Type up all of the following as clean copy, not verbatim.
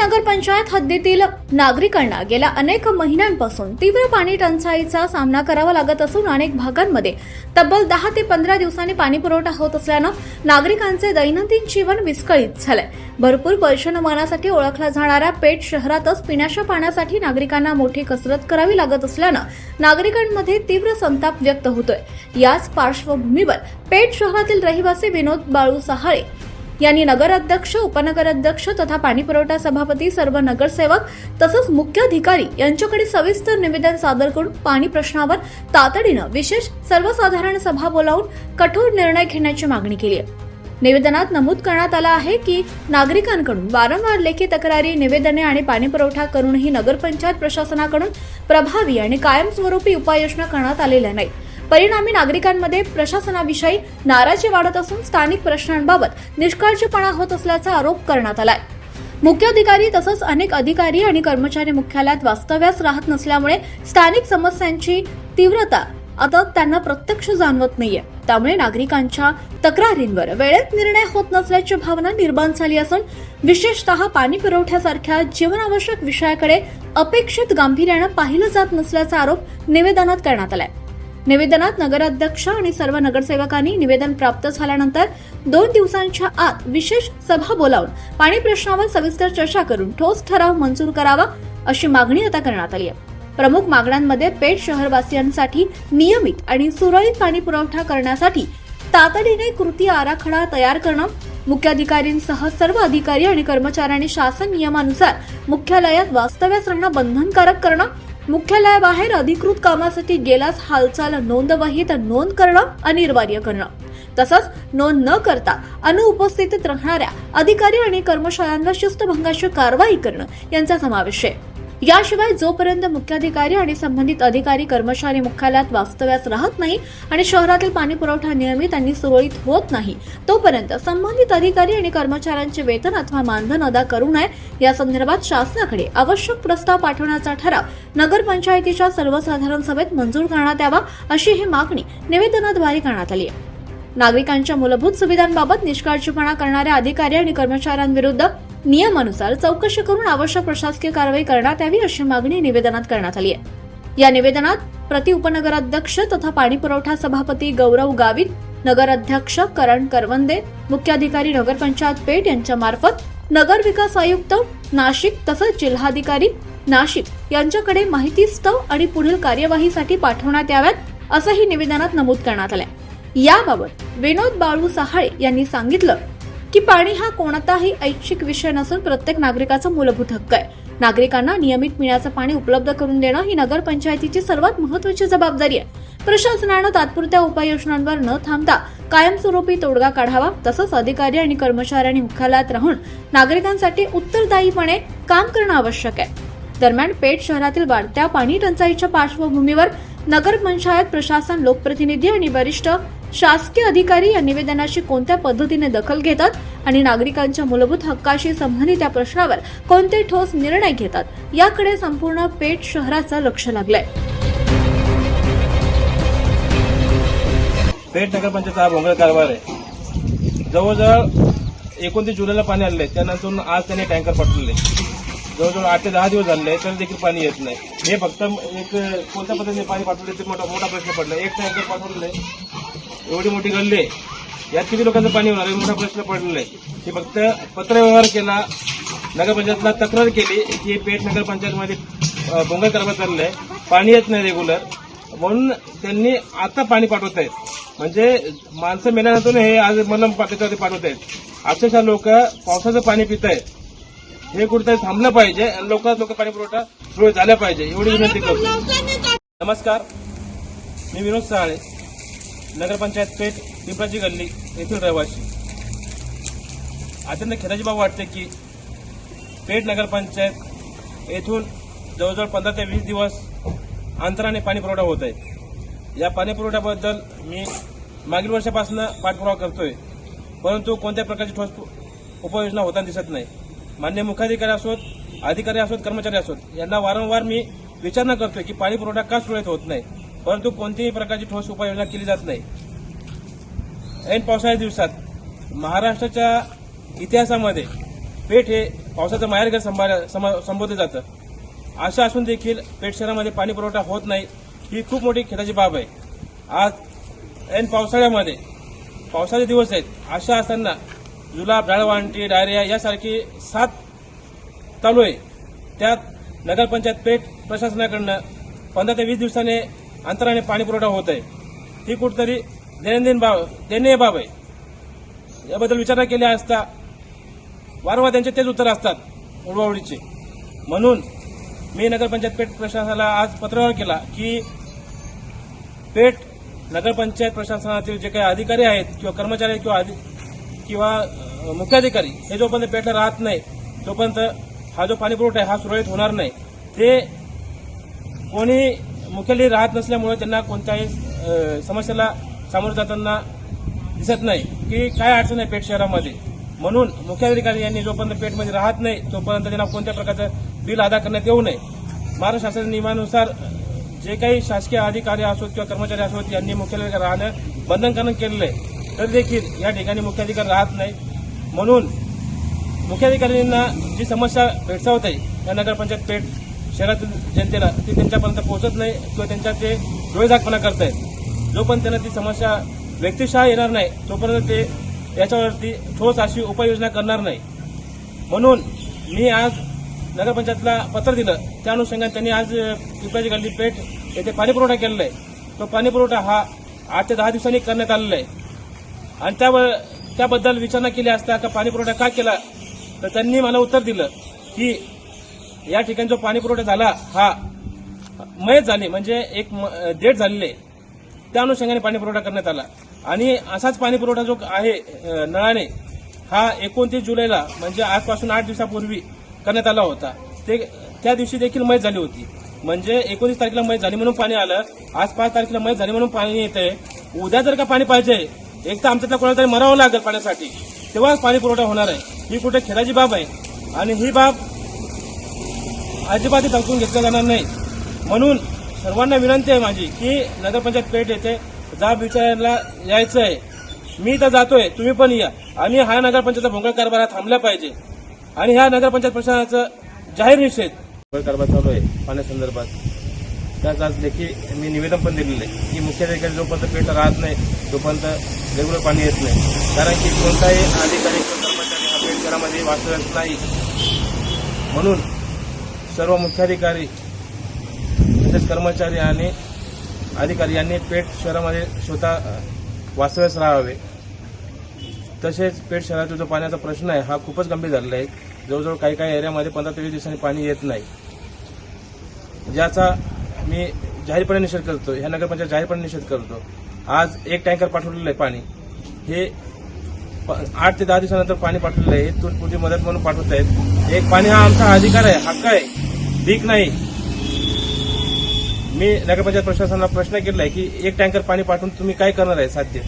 नगरपंचायत हद्दीतील नागरिकांना गेल्या अनेक महिन्यांपासून तीव्र पाणी टंचाईचा सामना करावा लागत असून अनेक भागांमध्ये तब्बल 10 ते 15 दिवसांनी पाणी पुरवठा होत असल्यानं नागरिकांचे दैनंदिन जीवन विस्कळीत झालंय। भरपूर पर्जन्यमानासाठी ओळखला जाणाऱ्या पेठ शहरातच पिण्याच्या पाण्यासाठी नागरिकांना मोठी कसरत करावी लागत असल्यानं नागरिकांमध्ये तीव्र संताप व्यक्त होतोय। याच पार्श्वभूमीवर पेठ शहरातील रहिवासी विनोद बाळू सहाळे यांनी नगराध्यक्ष, उपनगराध्यक्ष तथा पाणीपुरवठा सभापती, सर्व नगरसेवक तसंच मुख्य अधिकारी यांच्याकडे सविस्तर निवेदन सादर करून पाणी प्रश्नावर तातडीनं विशेष सर्वसाधारण सभा बोलावून कठोर निर्णय घेण्याची मागणी केली आहे। निवेदनात नमूद करण्यात आलं आहे की नागरिकांकडून वारंवार लेखी तक्रारी, निवेदने आणि पाणीपुरवठा करूनही नगरपंचायत प्रशासनाकडून प्रभावी आणि कायमस्वरूपी उपाययोजना करण्यात आलेल्या नाहीत। परिणामी नागरिकांमध्ये प्रशासनाविषयी नाराजी वाढत असून स्थानिक प्रश्नांबाबत निष्काळजीपणा होत असल्याचा आरोप करण्यात आलाय। मुख्य अधिकारी तसंच अनेक अधिकारी आणि कर्मचारी मुख्यालयात वास्तव्यास राहत नसल्यामुळे स्थानिक समस्यांची तीव्रता आता त्यांना प्रत्यक्ष जाणवत नाहीये। त्यामुळे नागरिकांच्या तक्रारींवर वेळेत निर्णय होत नसल्याची भावना निर्माण झाली असून विशेषतः पाणी पुरवठ्यासारख्या जीवनावश्यक विषयाकडे अपेक्षित गांभीर्यानं पाहिलं जात नसल्याचा आरोप निवेदनात करण्यात आलाय। निवेदनात नगराध्यक्ष आणि सर्व नगरसेवकांनी निवेदन प्राप्त झाल्यानंतर 2 दिवसांच्या आत विशेष सभा बोलावून पाणी प्रश्नावर सविस्तर चर्चा करून ठोस ठराव मंजूर करावा अशी मागणी आता करण्यात आली आहे। प्रमुख मागण्यांमध्ये पेठ शहरवासियांसाठी नियमित आणि सुरळीत पाणी पुरवठा करण्यासाठी तातडीने कृती आराखडा तयार करणं, मुख्याधिकाऱ्यांसह सर्व अधिकारी आणि कर्मचाऱ्यांनी शासन नियमानुसार मुख्यालयात वास्तव्यास राहणं बंधनकारक करणं, मुख्यालयाबाहेर अधिकृत कामासाठी गेल्यास हालचाल नोंदवहीत नोंद करणं अनिवार्य करणं, तसंच नोंद न करता अनुपस्थित राहणाऱ्या अधिकारी आणि कर्मचाऱ्यांवर शिस्तभंगाची कारवाई करणं यांचा समावेश आहे। याशिवाय जोपर्यंत मुख्याधिकारी आणि संबंधित अधिकारी कर्मचारी मुख्यालयात वास्तव्यास राहत नाही आणि शहरातील पाणी पुरवठा नियमित आणि सुरळीत होत नाही तोपर्यंत संबंधित अधिकारी आणि कर्मचाऱ्यांचे वेतन अथवा मानधन अदा करू नये या संदर्भात शासनाकडे आवश्यक प्रस्ताव पाठवण्याचा ठराव नगरपंचायतीच्या सर्वसाधारण सभेत मंजूर करण्यात यावा अशी ही मागणी निवेदनाद्वारे करण्यात आली आहे। नागरिकांच्या मूलभूत सुविधांबाबत निष्काळजीपणा करणाऱ्या अधिकारी आणि कर्मचाऱ्यांविरुद्ध नियमानुसार चौकशी करून आवश्यक प्रशासकीय कारवाई करण्यात यावी अशी मागणी निवेदनात करण्यात आली आहे। या निवेदनात प्रति उपनगराध्यक्ष तथा पाणीपुरवठा सभापती गौरव गावित, नगराध्यक्ष करण करवंदे, मुख्याधिकारी नगरपंचायत पेठ यांच्या मार्फत नगर विकास आयुक्त नाशिक तसंच जिल्हाधिकारी नाशिक यांच्याकडे माहितीस्तव आणि पुढील कार्यवाहीसाठी पाठवण्यात याव्यात असंही निवेदनात नमूद करण्यात आलं। याबाबत विनोद बाळू सहाळे यांनी सांगितलं की पाणी हा कोणताही ऐच्छिक विषय नसून प्रत्येक नागरिकाचा मूलभूत हक्क आहे। नागरिकांना नियमित पिण्याचं पाणी उपलब्ध करून देणं ही नगरपंचायतीची सर्वात महत्त्वाची जबाबदारी आहे। प्रशासनानं तात्पुरत्या उपाययोजनांवर न थांबता कायमस्वरूपी तोडगा काढावा, तसंच अधिकारी आणि कर्मचाऱ्यांनी मुख्यालयात राहून नागरिकांसाठी उत्तरदायीपणे काम करणं आवश्यक आहे। दरम्यान पेठ शहरातील वाढत्या पाणी टंचाईच्या पार्श्वभूमीवर नगरपंचायत प्रशासन, लोकप्रतिनिधी आणि वरिष्ठ शासकीय अधिकारी या निवेदनाची कोणत्या पद्धतीने दखल घेतात आणि नागरिकांच्या मूलभूत हक्काशी संबंधित या प्रश्नावर कोणते ठोस निर्णय घेतात याकडे संपूर्ण पेठ शहराचं लक्ष लागलंय। पेठ नगरपंचायतचा हा भोंगळ कारभार आहे। जवळजवळ 29 जुलैला पाणी आलेलं आहे, त्यानंतर आज त्यांनी टँकर पाठवले। जवळजवळ 8 ते 10 दिवस झाले तर देखील पाणी येत नाही। हे फक्त एक कोणत्या पद्धतीने पाणी पाठवले ते मोठा प्रश्न पडला। एक टँकर पाठवलेलं आहे, एवढी मोठी गल्ली आहे, यात किती लोकांचं पाणी होणार आहे मोठा प्रश्न पडलेला आहे। हे फक्त पत्रव्यवहार केला, नगरपंचायतला तक्रार केली की पेठ नगरपंचायतमध्ये भोंगळ कारभार चाललाय, पाणी येत नाही रेग्युलर, म्हणून त्यांनी आता पाणी पाठवत आहेत। म्हणजे माणसं मेल्यानंतर हे आज मलम त्याच्यावरती पाठवत आहेत। अक्षरशः लोक पावसाचं पाणी पित आहेत। हे कुठेतरी थांबलं पाहिजे आणि लोक पाणी पुरवठा सुरळीत झाला पाहिजे एवढी विनंती करतो। नमस्कार, मी विनोद सहाळे, नगरपंचायत पेठ पिंपळाची गल्ली येथील रहिवासी। अत्यंत खेदाची बाब वाटते की पेठ नगरपंचायत येथून जवळजवळ 15 ते 20 दिवस अंतराने पाणी पुरवठा होत आहे। या पाणी पुरवठ्याबद्दल मी मागील वर्षापासून पाठपुरावा करतोय, परंतु कोणत्या प्रकारची ठोस उपाययोजना होताना दिसत नाही। मान्य मुख्याधिकारी असोत, अधिकारी असोत, कर्मचारी असोत, यांना वारंवार मी विचारणा करतोय की पाणी पुरवठा का सुरळीत होत नाही, परंतु कोणतीही प्रकारची ठोस उपाययोजना केली जात नाही। ऐन पावसाळ्याच्या दिवसात महाराष्ट्राच्या इतिहासामध्ये पेठ हे पावसाचं माहेरघर संबोधलं जातं. असं असून देखील पेठ शहरामध्ये पाणी पुरवठा होत नाही, ही खूप मोठी खेदाची बाब आहे. आज ऐन पावसाळ्यामध्ये पावसाचे दिवस आहेत. अशा असताना जुलाब, डाळवांटी, डायरिया यासारखी साथ चालू आहे. त्यात नगरपंचायत पेठ प्रशासनाकडनं 15 ते 20 दिवसाने अंतराने पाणी पुरवठा होत आहे. ही कुठेतरी दयनीय बाब आहे. याबद्दल विचार केला असता वारंवार त्यांचे तेच उत्तर असतात उडवाउडीचे. म्हणून मी नगरपंचायत पेठ प्रशासनाला आज पत्रव्यवहार केला की पेठ नगरपंचायत प्रशासनातील जे काही अधिकारी आहेत किंवा कर्मचारी किंवा मुख्याधिकारी हे जोपर्यंत पेठला राहत नाही तोपर्यंत हा जो पाणी पुरवठा आहे हा सुरळीत होणार नाही. ते कोणी मुख्यालय राहत नसल्यामुळे त्यांना कोणत्याही समस्येला सामोरं जाताना दिसत नाही की काय अडचण आहे पेठ शहरामध्ये. म्हणून मुख्याधिकारी यांनी जोपर्यंत पेठमध्ये राहत नाही तोपर्यंत त्यांना कोणत्या प्रकारचं बिल अदा करण्यात येऊ नये. महाराष्ट्र शासन नियमानुसार जे काही शासकीय अधिकारी असोत किंवा कर्मचारी असोत यांनी मुख्यालयात राहणं बंधनकारक केलेलं आहे, तर देखील या ठिकाणी मुख्याधिकारी राहत नाही. म्हणून मुख्याधिकाऱ्यांना जी समस्या भेडसावत आहे या नगरपंचायत पेठ शहरातील जनतेला ती त्यांच्यापर्यंत पोहोचत नाही किंवा त्यांच्या ते डोळेझाकपणा करत आहेत. जोपर्यंत त्यांना ती समस्या व्यक्तिशः येणार नाही तोपर्यंत ते याच्यावरती ठोस अशी उपाययोजना करणार नाही. म्हणून मी आज नगरपंचायतला पत्र दिलं. त्या अनुषंगाने त्यांनी आज पिंपळाची गल्ली पेठ येथे पाणी पुरवठा केलेला आहे. तो पाणी पुरवठा हा 8 ते 10 दिवसांनी करण्यात आलेला आहे. आणि त्याबद्दल विचारणा केली असता का पाणी पुरवठा का केला, तर त्यांनी मला उत्तर दिलं की या ठिकाणी जो पाणी पुरवठा झाला हा मयत झाली म्हणजे एक डेट झालेली आहे, त्या अनुषंगाने पाणी पुरवठा करण्यात आला. आणि असाच पाणी पुरवठा जो आहे नळाने हा 29 जुलैला म्हणजे आजपासून 8 दिवसापूर्वी करण्यात आला होता. त्या दिवशी देखील मयत झाली होती. म्हणजे 19 तारखेला मयत झाली म्हणून पाणी आलं, आज 5 तारखेला मयत झाली म्हणून पाणी येतंय. उद्या जर का पाणी पाहिजे, एक तर आमच्यातला कोणाला तरी मरावं लागेल पाण्यासाठी, तेव्हाच पाणी पुरवठा होणार आहे. ही कुठे खेदाची बाब आहे आणि ही बाब अजिबात दाखवून घेतल्या जाणार नाही. म्हणून सर्वांना विनंती आहे माझी की नगरपंचायत पेठ येथे जाब विचारायला यायचं आहे. मी तर जातोय, तुम्ही पण या. आणि हा नगरपंचायतचा भोंगळ कारभार हा थांबला पाहिजे. आणि ह्या नगरपंचायत प्रशासनाचं जाहीर निषेध भोंगळ कारभार चालू आहे पाण्यासंदर्भात. त्याच आज लेखी मी निवेदन पण दिलेलं आहे की मुख्याधिकारी जोपर्यंत पेठ राहत नाही तोपर्यंत रेग्युलर पाणी येत नाही. कारण की कोणताही अधिकारी किंवा कर्मचारी हा पेठ शहरामध्ये वास्तव्यास नाही. म्हणून सर्व मुख्याधिकारी तसेच कर्मचारी आणि अधिकारी यांनी पेठ शहरामध्ये स्वतः वास्तव्यास राहावे. तसेच पेठ शहरातील जो पाण्याचा प्रश्न आहे हा खूपच गंभीर झालेला आहे. जवळजवळ काही एरियामध्ये 15 ते 20 दिवसांनी पाणी येत नाही, ज्याचा मी जाहीरपणे निषेध करतो. ह्या नगरपंचायत जाहीरपणे निषेध करतो. आज एक टँकर पाठवलेलं आहे पाणी, हे 8 ते 10 दिवसानंतर पाणी पाठवलेलं आहे. हे तुर्पुरी मदत म्हणून पाठवत आहेत. एक पाणी हा आमचा अधिकार आहे, हक्क आहे, भीक नाही. मी नगरपंचायत प्रशासनाला प्रश्न केला आहे की एक टँकर पाणी पाठवून तुम्ही काय करणार आहे साध्य.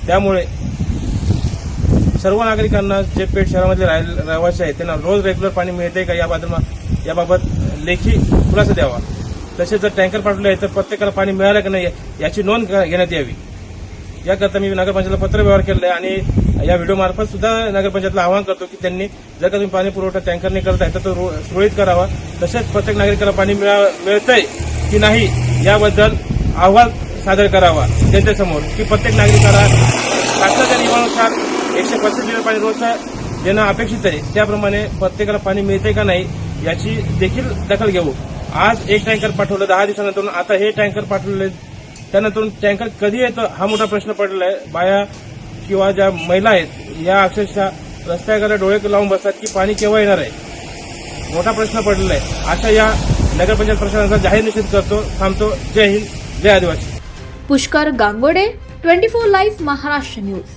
त्यामुळे सर्व नागरिकांना जे पेठ शहरामधले रहिवासी आहेत त्यांना रोज रेग्युलर पाणी मिळते का याबाबत लेखी खुलासा द्यावा. तसेच जर टँकर पाठवले आहे तर प्रत्येकाला पाणी मिळालं का नाही याची नोंद घेण्यात यावी. याकरता मी नगरपंचायतला पत्र व्यवहार केला आहे. आणि या व्हिडिओमार्फत सुद्धा नगरपंचायतला आवाहन करतो की त्यांनी जर का तुम्ही पाणी पुरवठा टँकरने करताय तर तो सुरळीत करावा. तसेच प्रत्येक नागरिकाला पाणी मिळतंय की नाही याबद्दल अहवाल सादर करावा त्यांच्यासमोर की प्रत्येक नागरिकाला शासनाच्या नियमानुसार 135 लिटर पाणी रोज देणं अपेक्षित आहे. त्याप्रमाणे प्रत्येकाला पाणी मिळते का नाही याची देखील दखल घेऊ. आज एक टँकर पाठवलं 10 दिवसानंतर, आता हे टँकर पाठवले त्यानंतर टँकर कधी येतं हा मोठा प्रश्न पडलेला आहे. बाया किंवा ज्या महिला आहेत या अक्षरशः रस्त्याकडे डोळे लावून बसतात की पाणी केव्हा येणार आहे, मोठा प्रश्न पडलेला आहे. अशा या नगरपंचायत प्रशासनाचा जाहीर निषेध करतो. थांबतो. जय हिंद, जय आदिवासी. Pushkar Gangode, 24 live Maharashtra news.